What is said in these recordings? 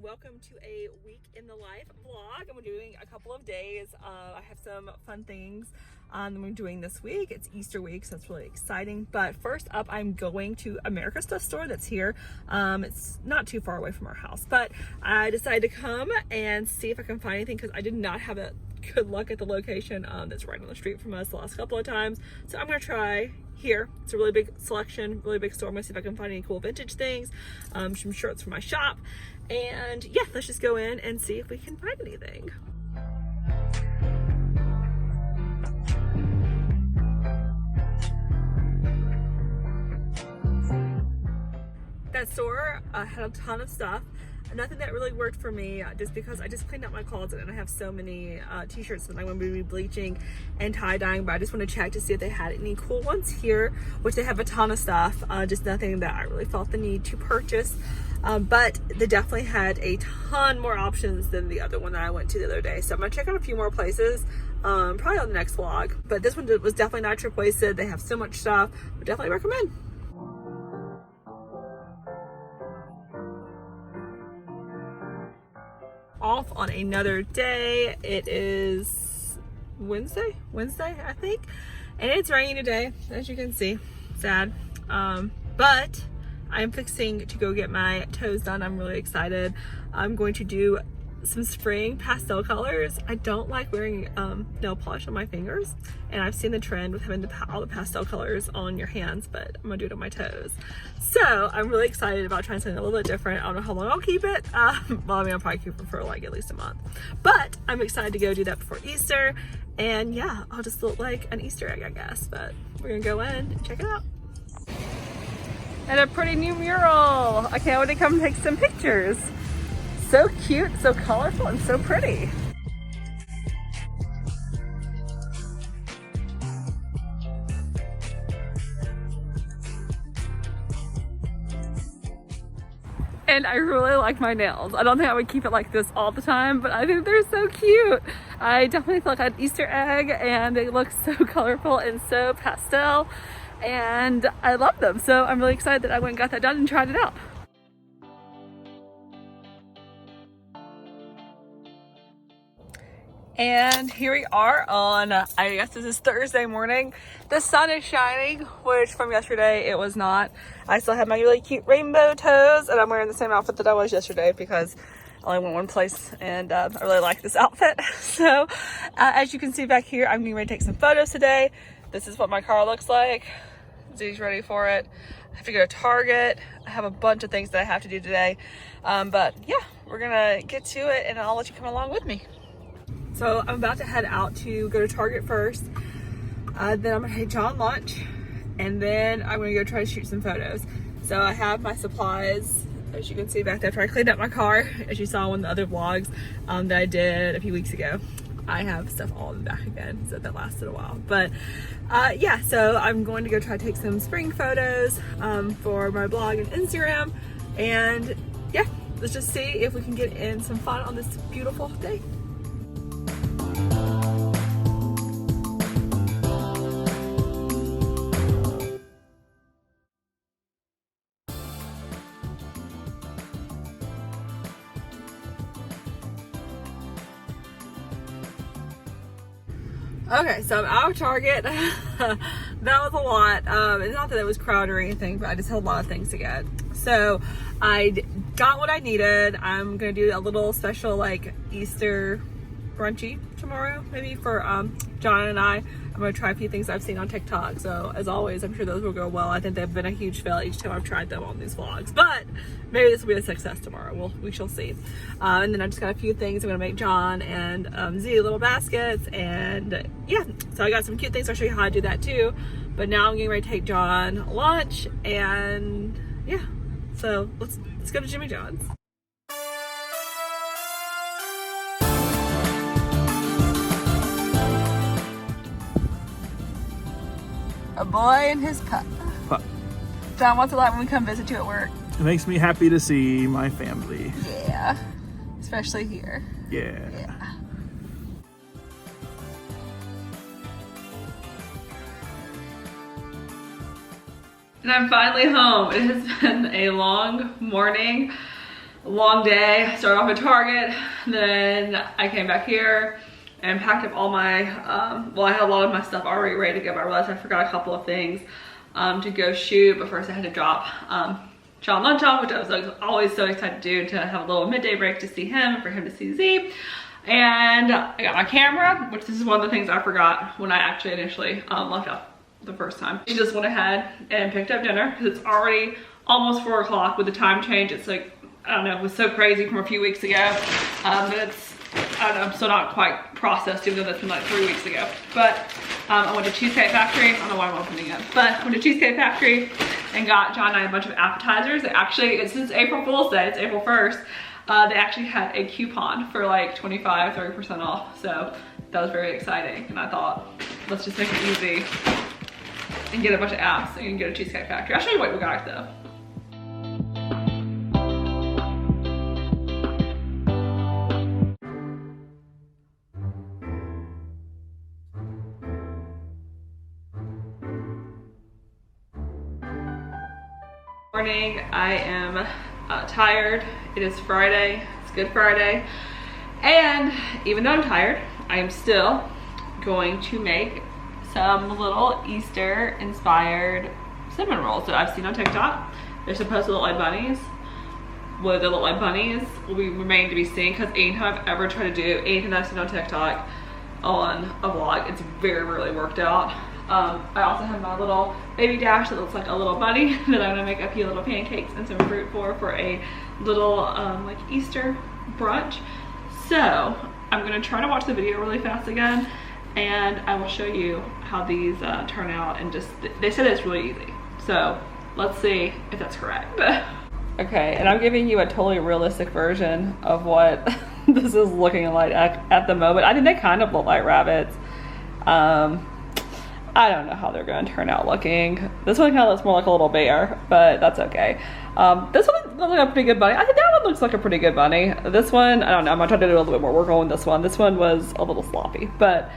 Welcome to a week in the life vlog. I'm doing a couple of days. I have some fun things that we're doing this week. It's Easter week, so it's really exciting. But first up, I'm going to America's Stuff Store that's here. It's not too far away from our house, but I decided to come and see if I can find anything because I did not have a good luck at the location that's right on the street from us the last couple of times. So I'm gonna try here. It's a really big selection, really big store. I'm gonna see if I can find any cool vintage things, some shirts from my shop. And yeah, let's just go in and see if we can find anything. That store had a ton of stuff. Nothing that really worked for me just because I just cleaned out my closet and I have so many t-shirts that I'm going to be bleaching and tie-dyeing, but I just want to check to see if they had any cool ones here, which they have a ton of stuff, just nothing that I really felt the need to purchase. But they definitely had a ton more options than the other one that I went to the other day. So I'm going to check out a few more places, probably on the next vlog. But this one was definitely not trip wasted. They have so much stuff. I definitely recommend. Off on another day. It is Wednesday I think, and it's raining today, as you can see. Sad. But I'm fixing to go get my toes done. I'm really excited. I'm going to do some spring pastel colors. I don't like wearing nail polish on my fingers, and I've seen the trend with having all the pastel colors on your hands, but I'm gonna do it on my toes. So I'm really excited about trying something a little bit different. I don't know how long I'll keep it. Well, I mean, I'll probably keep it for like at least a month, but I'm excited to go do that before Easter. And yeah, I'll just look like an Easter egg, I guess, but we're gonna go in and check it out. And a pretty new mural. I can't wait to come take some pictures. So cute, so colorful, and so pretty. And I really like my nails. I don't think I would keep it like this all the time, but I think they're so cute. I definitely feel like an Easter egg, and they look so colorful and so pastel, and I love them. So I'm really excited that I went and got that done and tried it out. And here we are on, I guess this is Thursday morning. The sun is shining, which from yesterday it was not. I still have my really cute rainbow toes, and I'm wearing the same outfit that I was yesterday because I only went one place, and I really like this outfit. So as you can see back here, I'm getting ready to take some photos today. This is what my car looks like. Z's ready for it. I have to go to Target. I have a bunch of things that I have to do today. But yeah, we're gonna get to it, and I'll let you come along with me. So I'm about to head out to go to Target first. Then I'm gonna take John lunch, and then I'm gonna go try to shoot some photos. So I have my supplies, as you can see back there, after I cleaned up my car, as you saw in one of the other vlogs that I did a few weeks ago. I have stuff all in the back again, so that lasted a while. But yeah, so I'm going to go try to take some spring photos for my blog and Instagram. And yeah, let's just see if we can get in some fun on this beautiful day. Okay, so I'm out of Target. That was a lot. It's not that it was crowded or anything, but I just had a lot of things to get. So I got what I needed. I'm gonna do a little special like Easter brunchy tomorrow, maybe for John and I. I'm gonna try a few things I've seen on TikTok. So as always, I'm sure those will go well. I think they've been a huge fail each time I've tried them on these vlogs, but maybe this will be a success tomorrow. We shall see. And then I just got a few things. I'm gonna make John and Z little baskets, and yeah, so I got some cute things. I'll show you how I do that too. But now I'm getting ready to take John lunch, and yeah, so let's go to Jimmy John's. A boy and his pup. John, what's it like when we come visit you at work? It makes me happy to see my family. Yeah, especially here. Yeah. And I'm finally home. It has been a long morning, a long day. I started off at Target, then I came back here and packed up all my, well, I had a lot of my stuff already ready to go, but I realized I forgot a couple of things to go shoot, but first I had to drop John lunch off, which I was always so excited to do, to have a little midday break to see him and for him to see Z. And I got my camera, which this is one of the things I forgot when I actually initially left off the first time. She just went ahead and picked up dinner because it's already almost 4 o'clock with the time change. It's like, I don't know, it was so crazy from a few weeks ago that it's, I don't know, I'm still not quite processed, even though that's been like 3 weeks ago. But I went to Cheesecake Factory. I don't know why I'm opening it, but I went to Cheesecake Factory and got John and I a bunch of appetizers. They actually, since April Fool's Day, it's April 1st, they actually had a coupon for like 25–30% off. So that was very exciting. And I thought, let's just make it easy and get a bunch of apps so you can get a Cheesecake Factory. I'll show you what we got though. Morning, I am tired. It is Friday, it's Good Friday. And even though I'm tired, I am still going to make some little Easter inspired cinnamon rolls that I've seen on TikTok. They're supposed to look like bunnies. Whether they look like bunnies will remain to be seen, because anytime I've ever tried to do anything that I've seen on TikTok on a vlog, it's very rarely worked out. I also have my little baby dash that looks like a little bunny that I'm gonna make a few little pancakes and some fruit for a little like Easter brunch. So I'm gonna try to watch the video really fast again, and I will show you how these turn out. And just, they said it's really easy, so let's see if that's correct. Okay, and I'm giving you a totally realistic version of what this is looking like at the moment. I think they kind of look like rabbits. I don't know how they're going to turn out looking. This one kind of looks more like a little bear, but that's okay. This one looks like a pretty good bunny. I think that one looks like a pretty good bunny. This one, I don't know, I'm gonna try to do a little bit more work on this one. This one was a little sloppy, but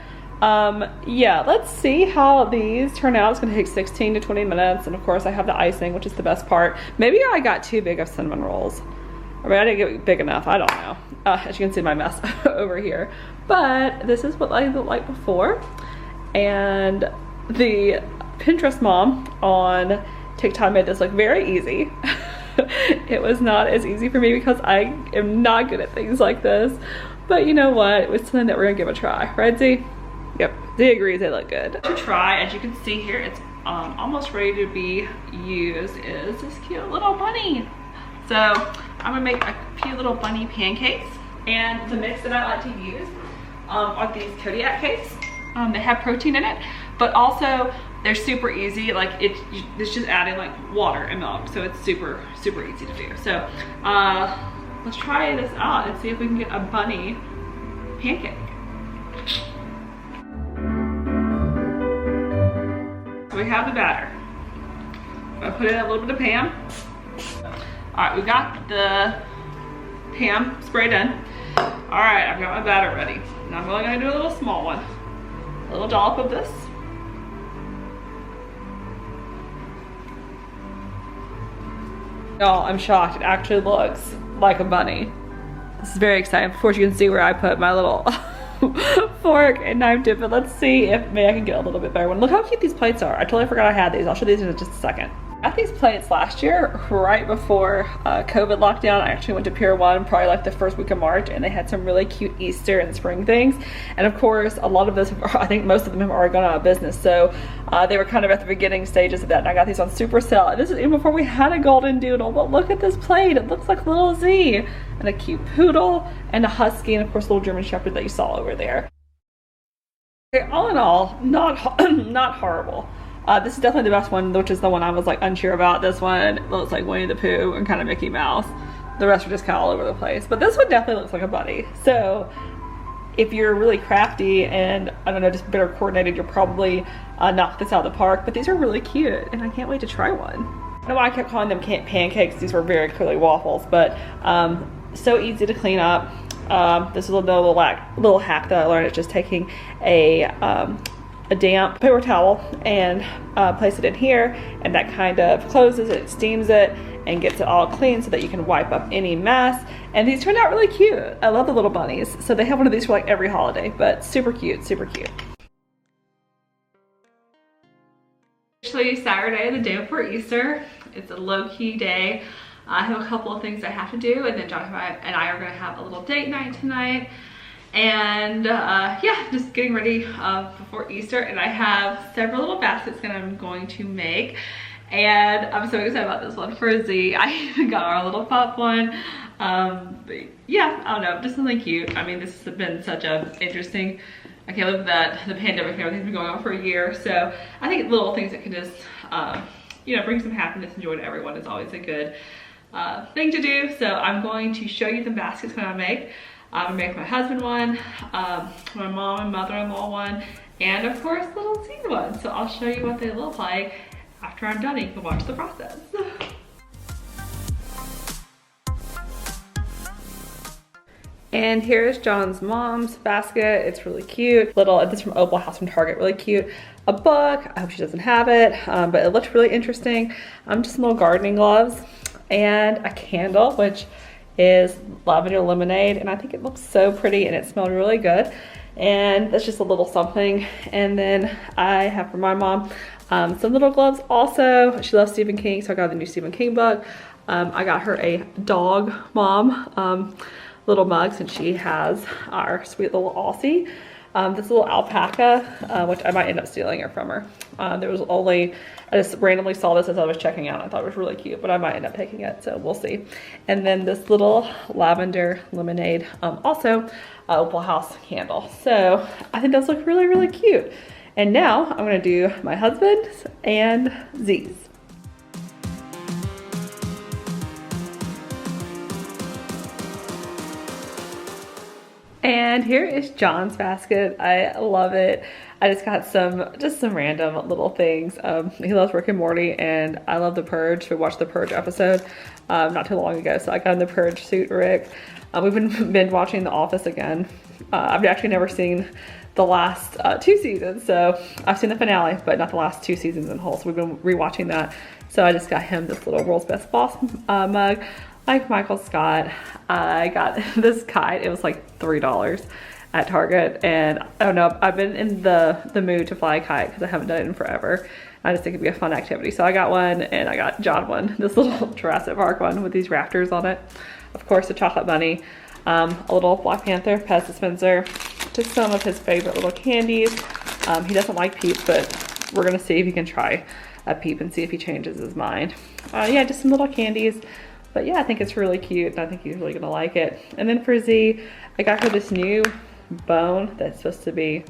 yeah, let's see how these turn out. It's gonna take 16 to 20 minutes, and of course I have the icing, which is the best part. Maybe I got too big of cinnamon rolls. I mean, I didn't get big enough, I don't know. As you can see my mess over here. But this is what I looked like before. And the Pinterest mom on TikTok made this look very easy. It was not as easy for me because I am not good at things like this. But you know what? It was something that we're gonna give a try. Right, Z? Yep, Z agrees they look good. To try, as you can see here, it's almost ready to be used, is this cute little bunny. So I'm gonna make a few little bunny pancakes. And the mix that I like to use are these Kodiak cakes. They have protein in it, but also they're super easy. Like it's just adding like water and milk, so it's super easy to do. So let's try this out and see if we can get a bunny pancake. So we have the batter. I'm gonna put in a little bit of Pam. All right, we got the Pam sprayed in. All right, I've got my batter ready. Now I'm only gonna do a little small one. A little dollop of this. Y'all, I'm shocked. It actually looks like a bunny. This is very exciting. Of course, you can see where I put my little fork and knife dip, but let's see if maybe I can get a little bit better one. Look how cute these plates are. I totally forgot I had these. I'll show these in just a second. I got these plates last year, right before COVID lockdown. I actually went to Pier 1 probably like the first week of March, and they had some really cute Easter and spring things. And of course, a lot of those, I think most of them have already gone out of business. So they were kind of at the beginning stages of that, and I got these on super sale. And this is even before we had a golden doodle, but look at this plate. It looks like little Z, and a cute poodle, and a husky, and of course, a little German shepherd that you saw over there. Okay, all in all, not horrible. This is definitely the best one, which is the one I was like unsure about. This one looks like Winnie the Pooh and kind of Mickey Mouse. The rest are just kind of all over the place. But this one definitely looks like a bunny. So if you're really crafty and, I don't know, just better coordinated, you'll probably knock this out of the park. But these are really cute, and I can't wait to try one. I don't know why I kept calling them pancakes. These were very clearly waffles, but so easy to clean up. This is a little hack that I learned. It's just taking a damp paper towel and place it in here, and that kind of closes it, steams it, and gets it all clean so that you can wipe up any mess. And these turned out really cute. I love the little bunnies. So they have one of these for like every holiday, but super cute, super cute. Actually, Saturday, the day before Easter. It's a low-key day. I have a couple of things I have to do, and then Josh and I are gonna have a little date night tonight. And yeah, just getting ready before Easter. And I have several little baskets that I'm going to make. And I'm so excited about this one for Z. I even got our little pup one. But yeah, I don't know, just something cute. I mean, this has been such a interesting, I can't believe that the pandemic and everything's been going on for a year. So I think little things that can just, you know, bring some happiness and joy to everyone is always a good thing to do. So I'm going to show you the baskets that I make. I'm gonna make my husband one, my mom and mother-in-law one, and of course little Z one. So I'll show you what they look like after I'm done. You can watch the process. And here's John's mom's basket. It's really cute. This is from Opal House from Target, really cute. A book, I hope she doesn't have it, but it looked really interesting. Just some little gardening gloves and a candle, which is lavender lemonade, and I think it looks so pretty and it smelled really good. And that's just a little something. And then I have for my mom some little gloves also. She loves Stephen King, so I got the new Stephen King book. I got her a dog mom little mug, since she has our sweet little Aussie. This little alpaca, which I might end up stealing her from her. I just randomly saw this as I was checking out. I thought it was really cute, but I might end up taking it, so we'll see. And then this little lavender lemonade, also Opal House candle. So I think those look really, really cute. And now I'm gonna do my husband's and Z's. And here is John's basket. I love it. I just got some random little things. He loves Rick and Morty, and I love The Purge. We watched The Purge episode not too long ago, so I got him the Purge suit, Rick. We've been binge watching The Office again. I've actually never seen the last 2 seasons, so I've seen the finale, but not the last 2 seasons in whole, so we've been rewatching that. So I just got him this little World's Best Boss mug. Like Michael Scott, I got this kite. It was like $3 at Target, and I don't know, I've been in the mood to fly a kite because I haven't done it in forever. I just think it'd be a fun activity. So I got one, and I got John one, this little Jurassic Park one with these rafters on it. Of course, a chocolate bunny, a little Black Panther Pez dispenser, just some of his favorite little candies. He doesn't like Peep, but we're gonna see if he can try a Peep and see if he changes his mind. Yeah, just some little candies. But yeah, I think it's really cute, and I think he's really gonna like it. And then for Z, I got her this new bone that's supposed to be,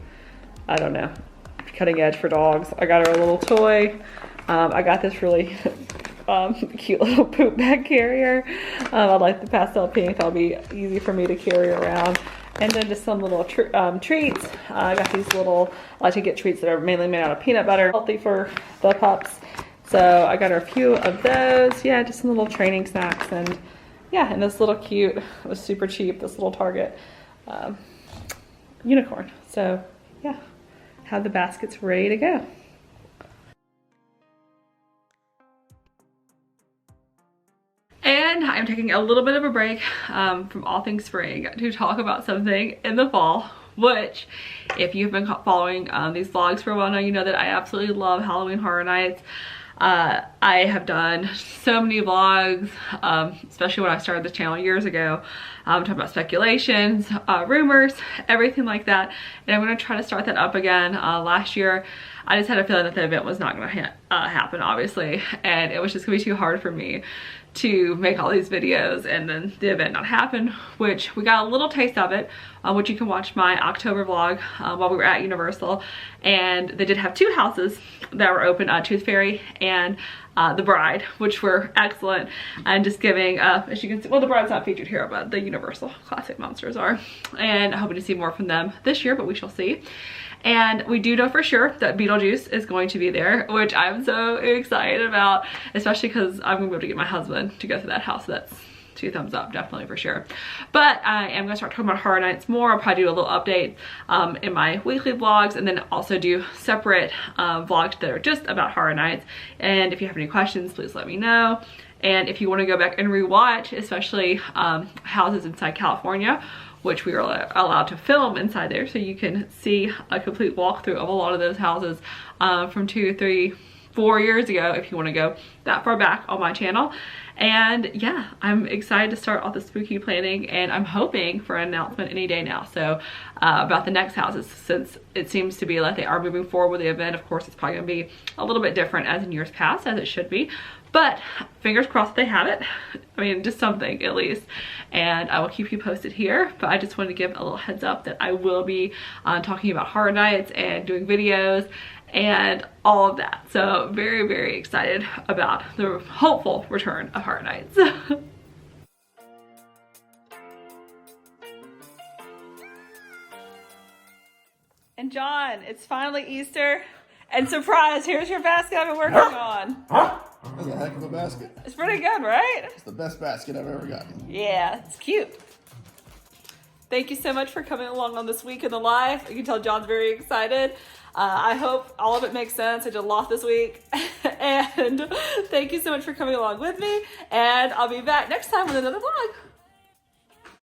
I don't know, cutting edge for dogs. I got her a little toy. I got this really cute little poop bag carrier. I like the pastel pink. That'll be easy for me to carry around. And then just some little treats. I got these little, I like to get treats that are mainly made out of peanut butter, healthy for the pups. So I got her a few of those. Yeah, just some little training snacks. And yeah, and this little cute, it was super cheap, this little Target unicorn. So yeah, have the baskets ready to go. And I'm taking a little bit of a break from all things spring to talk about something in the fall, which if you've been following these vlogs for a while now, you know that I absolutely love Halloween Horror Nights. I have done so many vlogs, especially when I started this channel years ago, talking about speculations, rumors, everything like that. And I'm going to try to start that up again. Last year, I just had a feeling that the event was not going to happen, obviously. And it was just going to be too hard for me to make all these videos and then the event not happen, which we got a little taste of it, which you can watch my October vlog while we were at Universal. And they did have 2 houses that were open, Tooth Fairy and The Bride, which were excellent. And just giving, as you can see, well, The Bride's not featured here, but the Universal Classic Monsters are. And hoping to see more from them this year, but we shall see. And we do know for sure that Beetlejuice is going to be there, which I'm so excited about, especially because I'm gonna be able to get my husband to go to that house. So that's 2 thumbs up, definitely for sure. But I am gonna start talking about Horror Nights more. I'll probably do a little update in my weekly vlogs, and then also do separate vlogs that are just about Horror Nights. And if you have any questions, please let me know. And if you want to go back and rewatch, especially houses inside California, which we are allowed to film inside there, so you can see a complete walkthrough of a lot of those houses from 2, 3, 4 years ago, if you want to go that far back on my channel. And yeah, I'm excited to start all the spooky planning, and I'm hoping for an announcement any day now. So about the next houses, since it seems to be like they are moving forward with the event. Of course, it's probably gonna be a little bit different as in years past, as it should be. But fingers crossed they have it. I mean, just something at least. And I will keep you posted here. But I just wanted to give a little heads up that I will be talking about Horror Nights and doing videos and all of that. So very, very excited about the hopeful return of Horror Nights. And John, it's finally Easter. And surprise, here's your basket I've been working on. That's a heck of a basket. It's pretty good, right? It's the best basket I've ever gotten. Yeah, it's cute. Thank you so much for coming along on this week in the life. You can tell John's very excited. I hope all of it makes sense. I did a lot this week. And thank you so much for coming along with me. And I'll be back next time with another vlog.